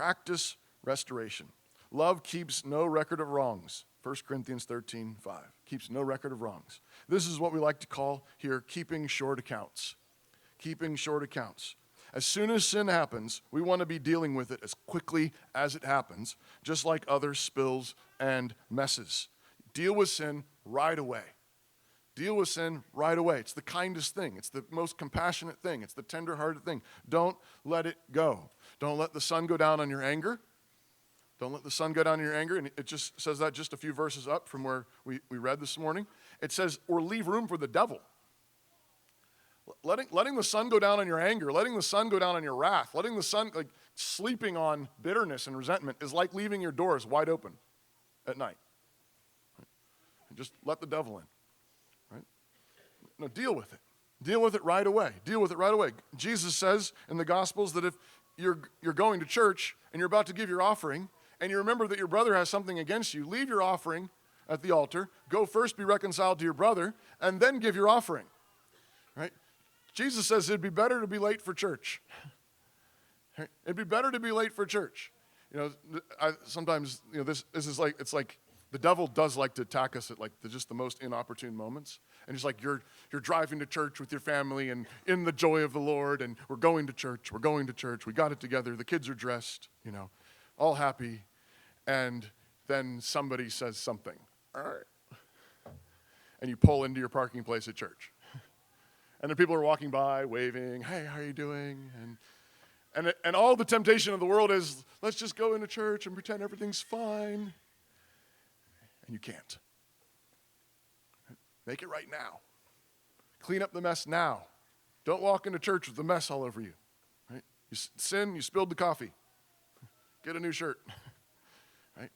Practice restoration. Love keeps no record of wrongs. 1 Corinthians 13:5. Keeps no record of wrongs. This is what we like to call here keeping short accounts. Keeping short accounts. As soon as sin happens, we want to be dealing with it as quickly as it happens, just like other spills and messes. Deal with sin right away. Deal with sin right away. It's the kindest thing. It's the most compassionate thing. It's the tender-hearted thing. Don't let it go. Don't let the sun go down on your anger. Don't let the sun go down on your anger. And it just says that just a few verses up from where we read this morning. It says, or leave room for the devil. Letting the sun go down on your anger, letting the sun go down on your wrath, letting the sun, like sleeping on bitterness and resentment is like leaving your doors wide open at night. And just let the devil in. Right? No, deal with it. Deal with it right away. Deal with it right away. Jesus says in the Gospels that if you're going to church and you're about to give your offering and you remember that your brother has something against you, leave your offering at the altar, go first be reconciled to your brother, and then give your offering. Right? Jesus says it'd be better to be late for church. It'd be better to be late for church. Sometimes this is like, it's like the devil does like to attack us at like just the most inopportune moments. And it's like you're driving to church with your family and in the joy of the Lord, and we're going to church, we got it together, the kids are dressed, all happy, and then somebody says something. All right. And you pull into your parking place at church. And then people are walking by, waving, hey, how are you doing? And all the temptation of the world is, let's just go into church and pretend everything's fine. And you can't. Make it right now. Clean up the mess now. Don't walk into church with the mess all over you. Right? You sin, you spilled the coffee. Get a new shirt. Right?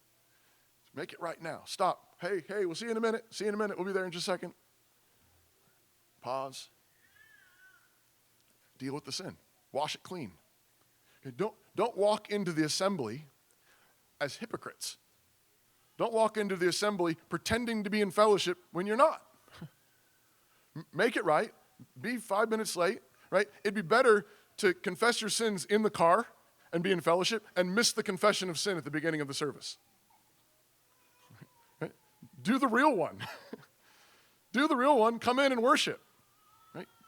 Make it right now. Stop. Hey, we'll see you in a minute. We'll be there in just a second. Pause. Deal with the sin. Wash it clean. Okay, don't walk into the assembly as hypocrites. Don't walk into the assembly pretending to be in fellowship when you're not. Make it right. Be 5 minutes late, right? It'd be better to confess your sins in the car and be in fellowship and miss the confession of sin at the beginning of the service. Right? Do the real one. Do the real one. Come in and worship.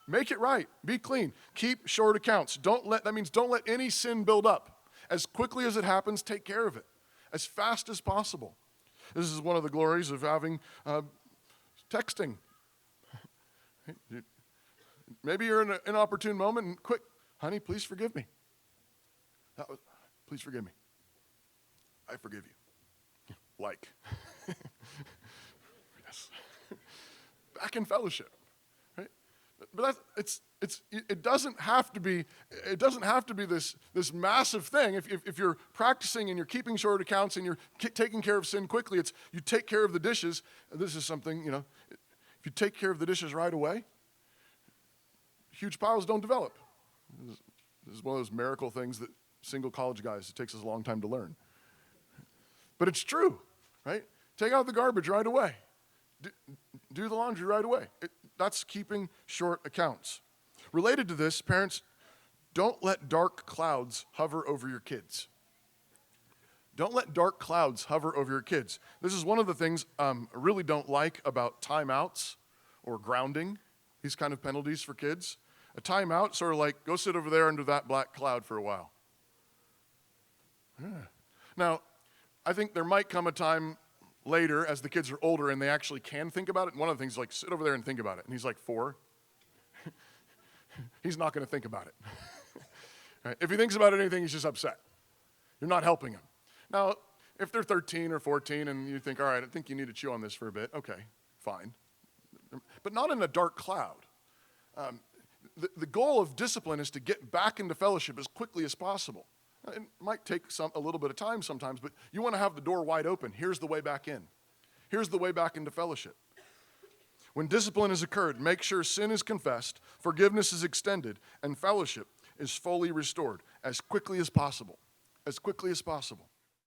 Make it right. Be clean. Keep short accounts. That means don't let any sin build up. As quickly as it happens, take care of it. As fast as possible. This is one of the glories of having texting. Maybe you're in an inopportune moment and quick, honey, please forgive me. Please forgive me. I forgive you. Like. Yes. Back in fellowship. But it doesn't have to be this massive thing. If you're practicing and you're keeping short accounts and you're taking care of sin quickly, it's you take care of the dishes. This is something, if you take care of the dishes right away, huge piles don't develop. This is one of those miracle things that single college guys, it takes us a long time to learn. But it's true, right? Take out the garbage right away. Do the laundry right away. That's keeping short accounts. Related to this, parents, don't let dark clouds hover over your kids. Don't let dark clouds hover over your kids. This is one of the things I really don't like about timeouts or grounding, these kind of penalties for kids. A timeout, sort of like, go sit over there under that black cloud for a while. Yeah. Now, I think there might come a time later, as the kids are older and they actually can think about it. And one of the things is like, sit over there and think about it. And he's like 4. He's not going to think about it. Right? If he thinks about anything, he's just upset. You're not helping him. Now, if they're 13 or 14 and you think, all right, I think you need to chew on this for a bit, okay, fine. But not in a dark cloud. The goal of discipline is to get back into fellowship as quickly as possible. It might take a little bit of time sometimes, but you want to have the door wide open. Here's the way back in. Here's the way back into fellowship. When discipline has occurred, make sure sin is confessed, forgiveness is extended, and fellowship is fully restored as quickly as possible. As quickly as possible.